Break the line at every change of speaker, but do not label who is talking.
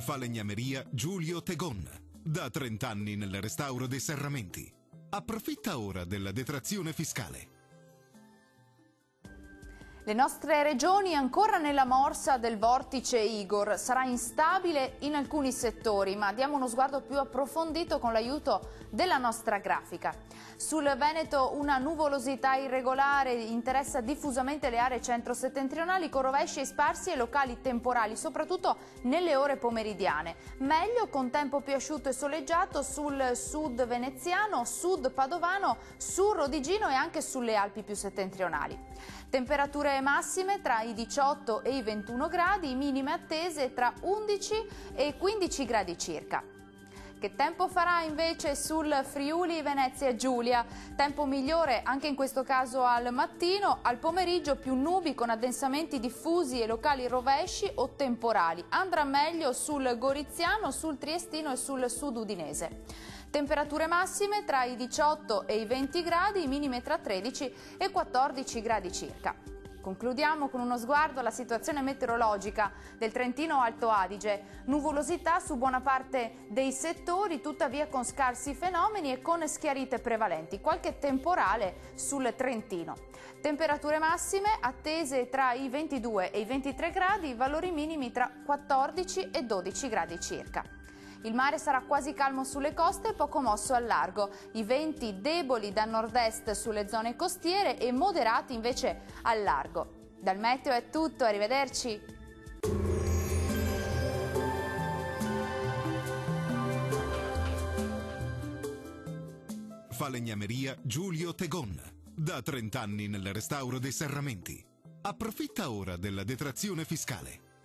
Falegnameria Giulio Tegon. Da 30 anni nel restauro dei serramenti. Approfitta ora della detrazione fiscale.
Le nostre regioni ancora nella morsa del vortice Igor. Sarà instabile in alcuni settori, ma diamo uno sguardo più approfondito con l'aiuto della nostra grafica. Sul Veneto una nuvolosità irregolare interessa diffusamente le aree centro-settentrionali con rovesci sparsi e locali temporali, soprattutto nelle ore pomeridiane. Meglio con tempo più asciutto e soleggiato sul sud veneziano, sud padovano, sul Rodigino e anche sulle Alpi più settentrionali. Temperature massime tra i 18 e i 21 gradi, minime attese tra 11 e 15 gradi circa. Che tempo farà invece sul Friuli Venezia Giulia? Tempo migliore anche in questo caso al mattino, al pomeriggio più nubi con addensamenti diffusi e locali rovesci o temporali. Andrà meglio sul Goriziano, sul Triestino e sul sud udinese. Temperature massime tra i 18 e i 20 gradi, minime tra 13 e 14 gradi circa. Concludiamo con uno sguardo alla situazione meteorologica del Trentino Alto Adige. Nuvolosità su buona parte dei settori, tuttavia con scarsi fenomeni e con schiarite prevalenti. Qualche temporale sul Trentino. Temperature massime attese tra i 22 e i 23 gradi, valori minimi tra 14 e 12 gradi circa. Il mare sarà quasi calmo sulle coste e poco mosso al largo. I venti deboli da nord-est sulle zone costiere e moderati invece al largo. Dal meteo è tutto, arrivederci!
Falegnameria Giulio Tegon. Da 30 anni nel restauro dei serramenti. Approfitta ora della detrazione fiscale.